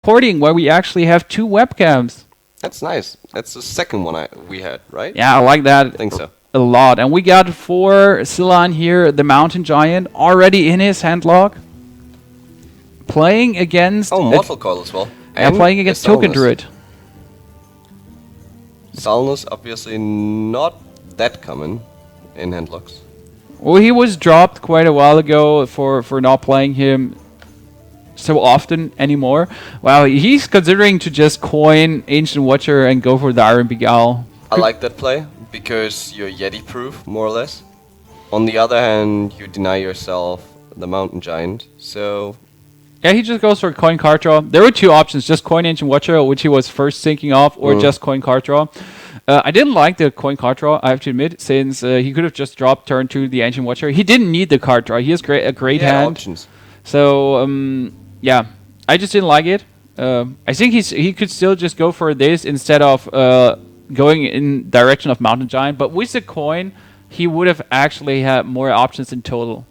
recording where we actually have 2 webcams. That's nice. That's the second one we had, right? Yeah, I like that. I think so. A lot. And we got for Silhan here, the Mountain Giant, already in his handlock. Playing against... Mortal Coil as well. And playing against Token Druid. Salnus, obviously not that common in handlocks. Well, he was dropped quite a while ago for not playing him so often anymore. Wow, he's considering to just coin Ancient Watcher and go for the Iron Begal. I like that play because you're Yeti proof, more or less. On the other hand, you deny yourself the Mountain Giant, so... Yeah, he just goes for coin card draw. There were 2 options, just coin Ancient Watcher, which he was first thinking of, or just coin card draw. I didn't like the coin card draw, I have to admit, since he could have just dropped turn 2 the Ancient Watcher. He didn't need the card draw. He has a great hand. Options. So, yeah, I just didn't like it. I think he could still just go for this instead of going in direction of Mountain Giant. But with the coin, he would have actually had more options in total.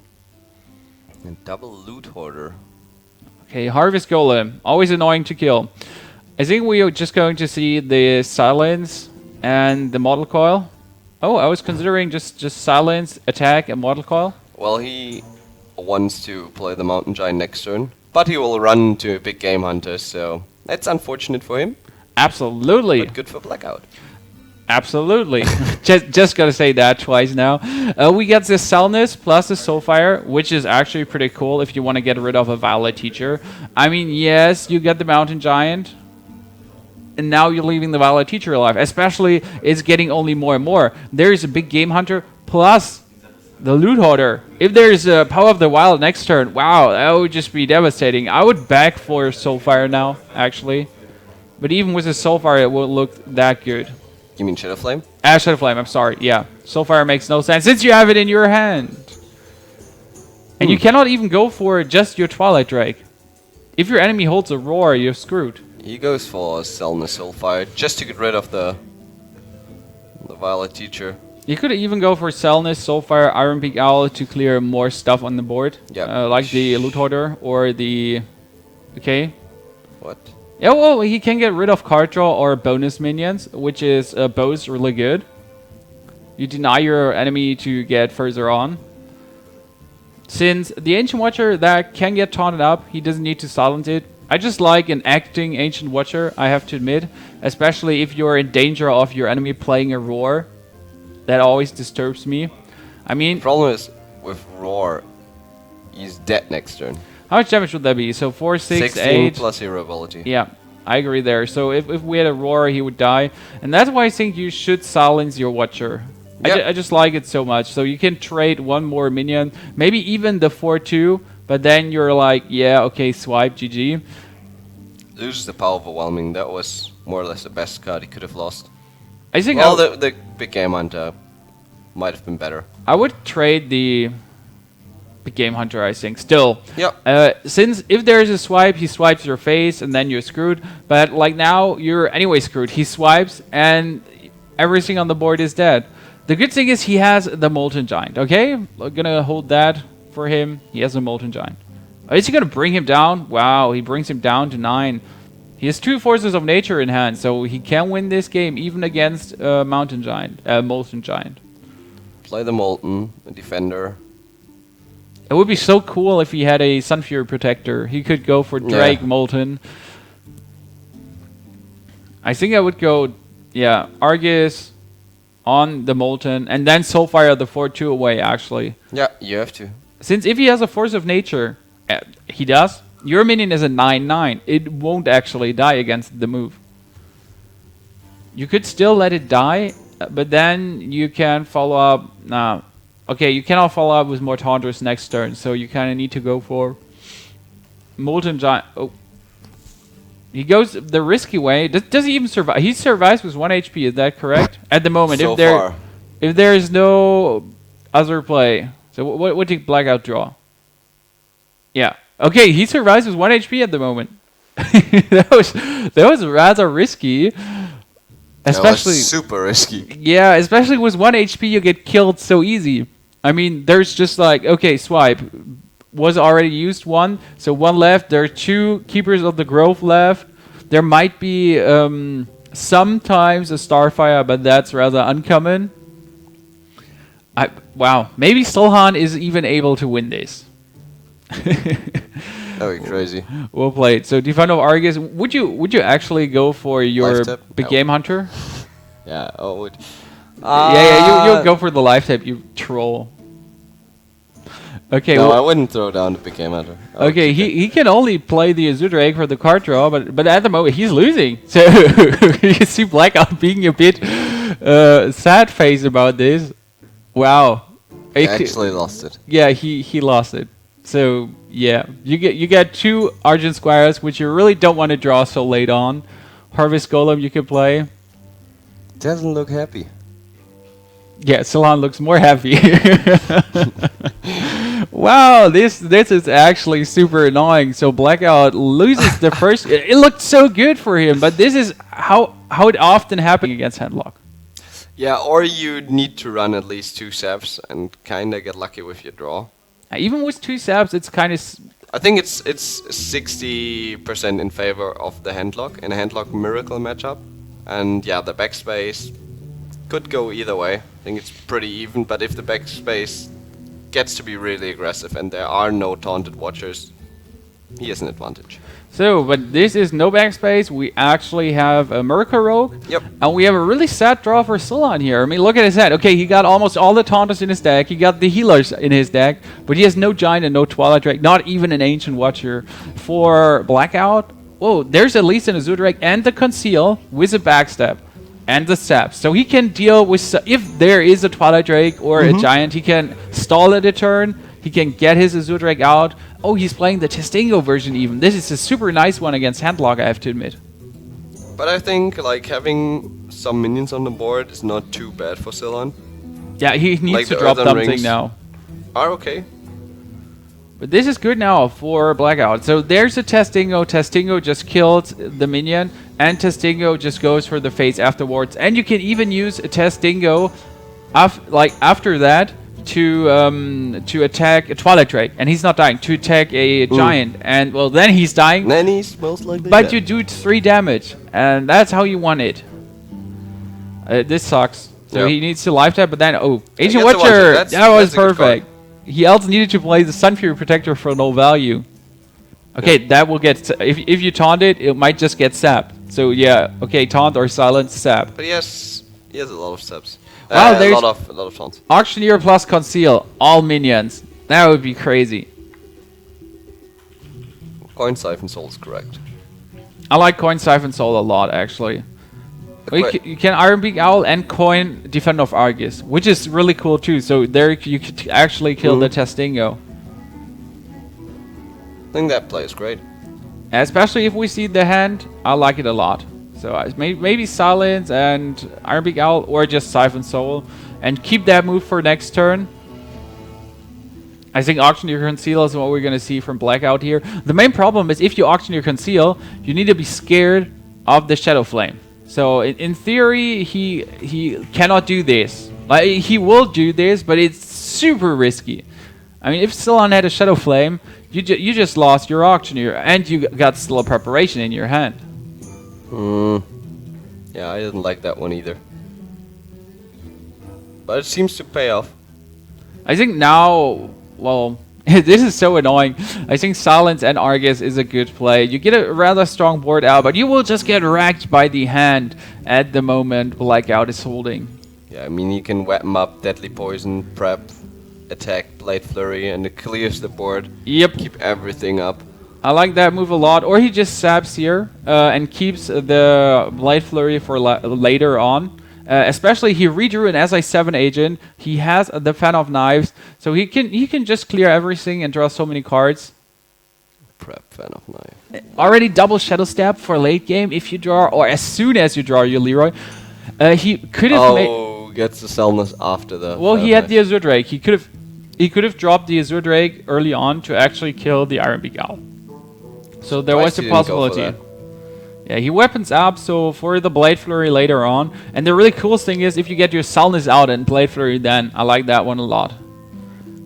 And double Loot Hoarder. Okay, Harvest Golem, always annoying to kill. I think we are just going to see the Silence and the Mortal Coil. Oh, I was considering just Silence, Attack, and Mortal Coil. Well, he wants to play the Mountain Giant next turn, but he will run to a big Game Hunter, so that's unfortunate for him. Absolutely. But good for Blackout. Absolutely. just gotta say that twice now. We get the Cellness plus the Soulfire, which is actually pretty cool if you want to get rid of a Violet Teacher. I mean, yes, you get the Mountain Giant, and now you're leaving the Violet Teacher alive. Especially, it's getting only more and more. There's a big Game Hunter plus the Loot Hoarder. If there's a Power of the Wild next turn, wow, that would just be devastating. I would back for Soulfire now, actually. But even with the Soulfire, it won't look that good. You mean Shadow Flame? Shadow Flame, I'm sorry. Yeah, Soulfire makes no sense since you have it in your hand. And you cannot even go for just your Twilight Drake. If your enemy holds a Roar, you're screwed. He goes for Selnus Soulfire just to get rid of the Violet Teacher. You could even go for Selnus, Soulfire, Iron Beak Owl to clear more stuff on the board. Yeah. Like the Loot Hoarder or the... Okay. What? Yeah, well, he can get rid of card draw or bonus minions, which is both really good. You deny your enemy to get further on. Since the Ancient Watcher that can get taunted up, he doesn't need to silence it. I just like an acting Ancient Watcher, I have to admit. Especially if you're in danger of your enemy playing a Roar. That always disturbs me. I mean... The problem is, with Roar, he's dead next turn. How much damage would that be? So 4, 6, 16 8... plus hero ability. Yeah, I agree there. So if we had a Roar, he would die. And that's why I think you should silence your Watcher. Yep. I just like it so much. So you can trade one more minion. Maybe even the 4-2. But then you're like, yeah, okay, swipe, GG. Loses the Power of Overwhelming. That was more or less the best card he could have lost. I think well, the big Game Hunter might have been better. I would trade the big Game Hunter, I think. Still. Yep. Since if there's a swipe, he swipes your face and then you're screwed. But like now, you're anyway screwed. He swipes and everything on the board is dead. The good thing is he has the Molten Giant, okay? We're gonna hold that for him. He has a Molten Giant. Is he gonna bring him down? Wow, he brings him down to 9. He has 2 Forces of Nature in hand, so he can win this game even against Molten Giant. Play the Molten, the Defender. It would be so cool if he had a Sunfury Protector. He could go for Drake Molten. I think I would go, Argus on the Molten, and then Soulfire the 4-2 away, actually. Yeah, you have to. Since if he has a Force of Nature, he does. Your minion is a 9-9. It won't actually die against the move. You could still let it die, but then you can follow up. Okay, you cannot follow up with more Taunters next turn, so you kind of need to go for Molten Giant. Oh. He goes the risky way. Does he even survive? He survives with 1 HP, is that correct? At the moment, so if there is no other play. So what did Blackout draw? Yeah. Okay, he survives with 1 HP at the moment. that was rather risky. Especially that was super risky. Yeah, especially with 1 HP you get killed so easy. I mean, there's just like, okay, swipe. was already used one, so one left. There are 2 Keepers of the Grove left. There might be sometimes a Starfire, but that's rather uncommon. Wow, maybe Silhan is even able to win this. That'd be crazy. Well played. So Defender of Argus, would you actually go for your Life tap? big No. game hunter? Yeah, I would. You'll go for the life tap, you troll. Okay, No, I well, wouldn't throw down the big game hunter. I would okay, keep it. he can only play the Azure Drake for the card draw, but at the moment he's losing. So you see Blackout being a bit sad face about this. Wow. He actually lost it. Yeah, he lost it. So yeah, you get 2 Argent Squires, which you really don't want to draw so late on. Harvest Golem you can play. Doesn't look happy. Yeah, Silhan looks more happy. Wow, this is actually super annoying. So Blackout loses the first. It looked so good for him, but this is how it often happens against Handlock. Yeah, or you need to run at least 2 saps and kinda get lucky with your draw. Even with 2 saps, it's kind of. I think it's 60% in favor of the handlock in a handlock miracle matchup, and yeah, the backspace could go either way. I think it's pretty even, but if the backspace gets to be really aggressive and there are no taunted watchers, he has an advantage. So, but this is no backspace. We actually have a Miracle Rogue. Yep. And we have a really sad draw for Silhan here. I mean, look at his head. Okay, he got almost all the Taunters in his deck. He got the Healers in his deck. But he has no Giant and no Twilight Drake. Not even an Ancient Watcher. For Blackout, whoa, there's at least an Azure Drake and the Conceal with a Backstab. And the Sap. So he can deal with... if there is a Twilight Drake or a Giant, he can stall it a turn. He can get his Azure Drake out. Oh, he's playing the Testingo version even. This is a super nice one against Handlock, I have to admit. But I think like having some minions on the board is not too bad for Silhan. Yeah, he needs Like to the drop Earthen something Rings now. Are okay. But this is good now for Blackout. So there's a Testingo. Testingo just killed the minion. And Testingo just goes for the face afterwards. And you can even use a Testingo after that to attack a Twilight Drake, and he's not dying. To attack a Giant, and well, then he's dying. Then he's most likely But dead. you do 3 damage, and that's how you want it. This sucks. So Yep. he needs to life tap, but then Ancient gets the Watcher. one-shot. That's That was a good card. perfect. He also needed to play the Sun Fury Protector for no value. Okay, that will get if you taunt it, it might just get sapped. So yeah, okay, taunt or silence sap. But he has a lot of steps. Wow, a there's- lot of taunts. Auctioneer plus Conceal, all minions. That would be crazy. Coin Siphon Soul is correct. I like Coin Siphon Soul a lot, actually. Well, you can Iron Beak Owl and coin Defender of Argus, which is really cool too. So there you could actually kill the Testingo. I think that play is great. Especially if we see the hand, I like it a lot. So maybe Silence and Iron Beak Owl, or just Siphon Soul, and keep that move for next turn. I think Auctioneer Conceal is what we're going to see from Blackout here. The main problem is if you Auctioneer Conceal, you need to be scared of the Shadow Flame. So in theory, he cannot do this. Like, he will do this, but it's super risky. I mean, if Silhan had a Shadow Flame, you just lost your Auctioneer, and you got still a preparation in your hand. Yeah, I didn't like that one either. But it seems to pay off. I think now, well, this is so annoying. I think Silence and Argus is a good play. You get a rather strong board out, but you will just get wrecked by the hand at the moment Blackout is holding. Yeah, I mean, you can weapon up Deadly Poison, prep, attack, Blade Flurry, and it clears the board. Yep. Keep everything up. I like that move a lot. Or he just saps here and keeps the Blade Flurry for later on. Especially he redrew an SI7 agent. He has the Fan of Knives, so he can just clear everything and draw so many cards. Prep, Fan of Knife. Already double Shadow Step for late game if you draw, or as soon as you draw your Leroy. He could have made. Gets the Selness after the. Well, he had the Azure Drake. He could have dropped the Azure Drake early on to actually kill the Iron Beak Owl. So there was a possibility. Yeah, he weapons up, so for the Blade Flurry later on. And the really coolest thing is if you get your Salness out and Blade Flurry then. I like that one a lot.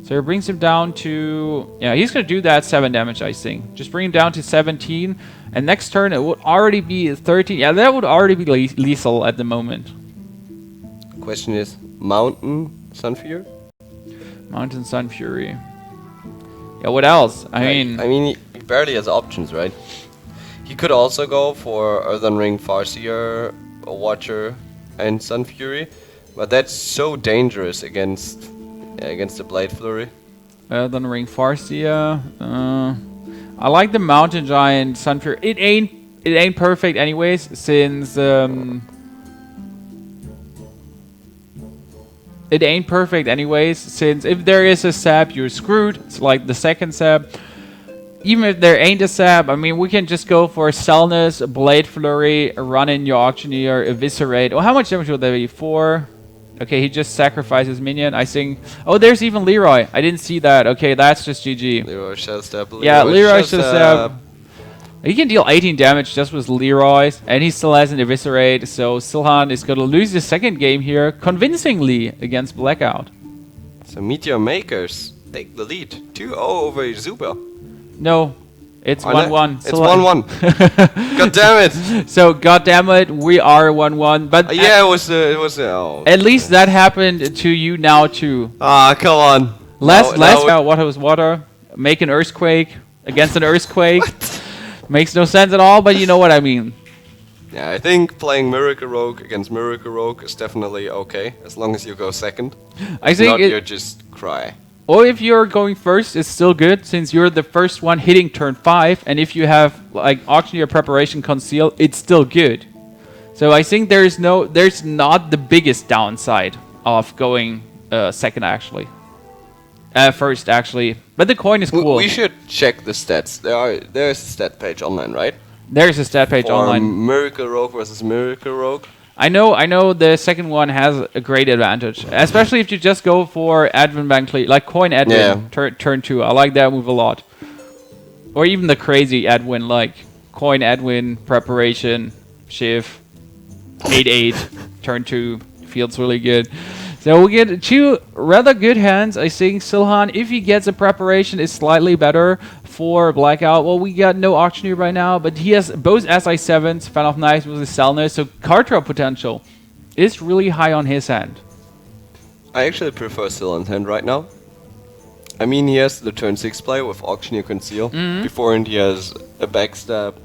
So it brings him down to... Yeah, he's going to do that 7 damage, I think. Just bring him down to 17. And next turn, it would already be 13. Yeah, that would already be lethal at the moment. Question is, Mountain Sunfury? Mountain Sun Fury. Yeah, what else? I mean, he barely has options, right? He could also go for Earthen Ring, Farseer, Watcher, and Sun Fury, but that's so dangerous against the Blade Flurry. Earthen Ring, Farseer. I like the Mountain Giant Sun Fury. It ain't perfect anyways, since if there is a sap, you're screwed. It's like the second sap. Even if there ain't a sap, I mean, we can just go for Selnus, Blade Flurry, run in your Auctioneer, Eviscerate. Oh, how much damage would that be? 4. Okay, he just sacrifices minion, I think. Oh, there's even Leroy. I didn't see that. Okay, that's just GG. Leroy Shellstab. Yeah, Leroy Shellstab. He can deal 18 damage just with Leroy's, and he still has an Eviscerate, so Silhan is going to lose the second game here, convincingly, against Blackout. So MeetYourMakers take the lead. 2-0 over eSuba. No, it's 1-1. It's 1-1. God damn it! So, god damn it, we are 1-1. But yeah, it was. Oh. At least that happened to you now too. Ah, come on. Last water was water. Make an earthquake against an earthquake. What? Makes no sense at all, but you know what I mean. Yeah, I think playing Miracle Rogue against Miracle Rogue is definitely okay, as long as you go second. I think you just cry. Or if you're going first, it's still good, since you're the first one hitting turn 5, and if you have like Auctioneer Preparation Conceal, it's still good. So I think there's not the biggest downside of going second actually. First actually, but the coin is cool. We should check the stats. There's a stat page online, right? There's a stat page online. Miracle Rogue versus Miracle Rogue. I know the second one has a great advantage, especially if you just go for Edwin Van Cleef, like Coin Edwin, turn 2. I like that move a lot. Or even the crazy Edwin, like Coin Edwin, Preparation, Shiv, 8-8, turn 2, feels really good. So we get 2 rather good hands. I think Silhan, if he gets a Preparation, is slightly better for Blackout. Well, we got no Auctioneer right now, but he has both SI7s, Fan of Knives with his Selnus, so card draw potential is really high on his hand. I actually prefer Silhan's hand right now. I mean, he has the turn 6 play with Auctioneer Conceal. Beforehand, he has a Backstab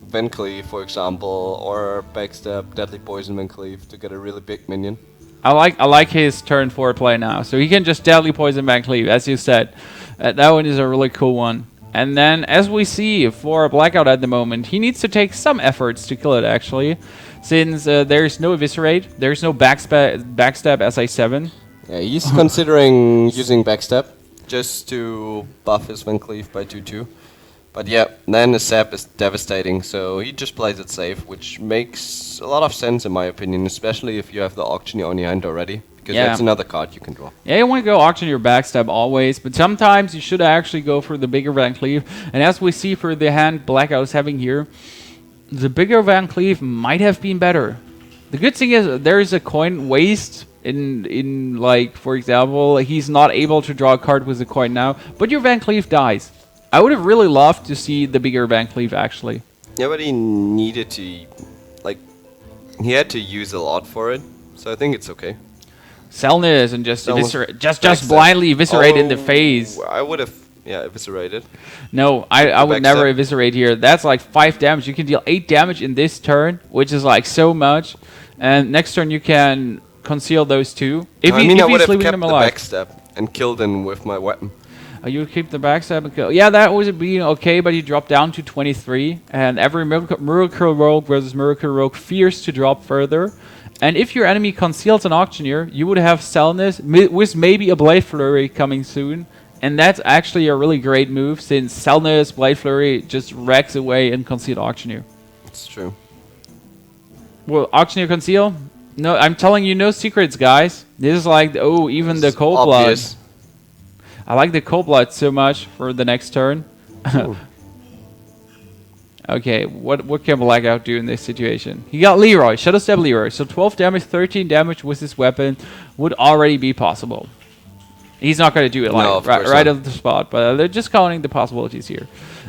Van Cleef, for example, or Backstab Deadly Poison Van Cleef to get a really big minion. I like his turn 4 play now, so he can just Deadly Poison Van Cleef, as you said. That one is a really cool one. And then, as we see for Blackout at the moment, he needs to take some efforts to kill it, actually. Since there's no Eviscerate, there's no Backstab SI7. Yeah, he's considering using Backstab just to buff his Van Cleef by 2-2. But yeah, then the sap is devastating, so he just plays it safe, which makes a lot of sense in my opinion, especially if you have the Auctioneer on your hand already. Because that's another card you can draw. Yeah, you want to go Auctioneer Backstab always, but sometimes you should actually go for the bigger Van Cleef. And as we see for the hand Blackout is having here, the bigger Van Cleef might have been better. The good thing is there is a coin waste in like, for example, he's not able to draw a card with the coin now, but your Van Cleef dies. I would have really loved to see the bigger Van Cleef actually. Yeah, but he needed to, like, he had to use a lot for it, so I think it's okay. Selnus and just eviscerate, just blindly eviscerate in the face. I would have, eviscerated. No, I would never eviscerate here. That's like 5 damage. You can deal 8 damage in this turn, which is like so much. And next turn you can conceal those 2. If I would have kept the backstab and killed him with my weapon. You would keep the backstab and kill. Yeah, that would be okay, but you drop down to 23. And every Miracle Rogue versus Miracle Rogue fears to drop further. And if your enemy conceals an Auctioneer, you would have Selnus with maybe a Blade Flurry coming soon. And that's actually a really great move, since Selnus, Blade Flurry just wrecks away and concealed Auctioneer. It's true. Well, Auctioneer Conceal? No, I'm telling you, no secrets, guys. This is like, even the Cold Blood. I like the Cold Blood so much for the next turn. Okay, what can Blackout do in this situation? He got Leroy, Shadow Step Leroy. So 12 damage, 13 damage with his weapon would already be possible. He's not going to do it No, of right, course right not. on the spot, but they're just counting the possibilities here.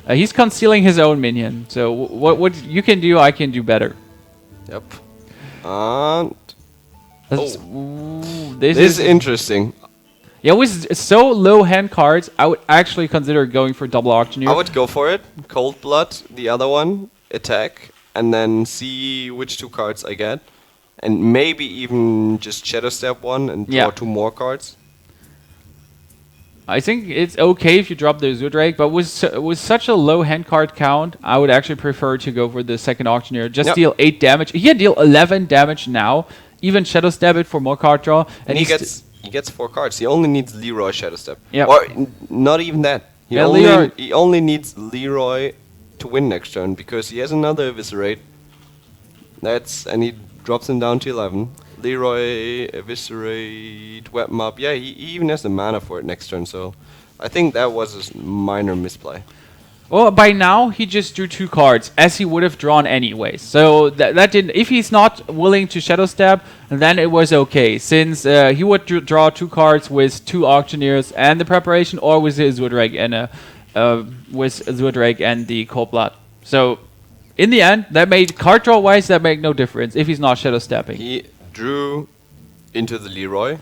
He's concealing his own minion, so what you can do, I can do better. Yep. And This is interesting. Yeah, with so low hand cards, I would actually consider going for double auctioneer. I would go for it. Cold Blood, the other one, attack, and then see which 2 cards I get. And maybe even just Shadow Step one and draw 2 more cards. I think it's okay if you drop the Zudrake, but with such a low hand card count, I would actually prefer to go for the second auctioneer. Just deal 8 damage. He can deal 11 damage now. Even Shadow Stab it for more card draw, And he gets 4 cards. He only needs Leroy Shadow Step. Yep. Or not even that. He only needs Leroy to win next turn because he has another Eviscerate. And he drops him down to 11. Leroy, Eviscerate, Weapon Up. Yeah, he even has the mana for it next turn, so I think that was a minor misplay. Well, by now he just drew 2 cards, as he would have drawn anyway. So that didn't. If he's not willing to Shadow Stab, then it was okay, since he would draw 2 cards with 2 auctioneers and the preparation, or with his Zudrake and the Cold Blood. So in the end, that made card draw wise, that made no difference if he's not Shadow Stabbing. He drew into the Leroy,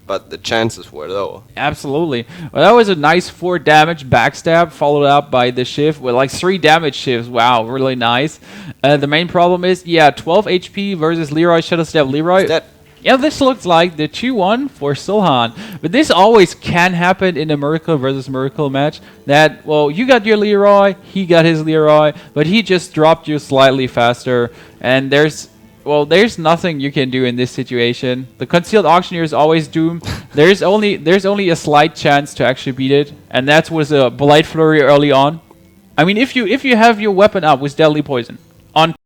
but the chances were low. Absolutely. Well, that was a nice 4 damage backstab, followed up by the shift with like 3 damage shifts. Wow, really nice. The main problem is, 12 HP versus Leroy Shadow Stab Leroy. Yeah, this looks like the 2-1 for Silhan. But this always can happen in a Miracle versus Miracle match. That, well, you got your Leroy, he got his Leroy, but he just dropped you slightly faster. And there's nothing you can do in this situation. The Concealed Auctioneer is always doomed. There's only a slight chance to actually beat it, and that was a Blight Flurry early on. I mean, if you have your weapon up with Deadly Poison on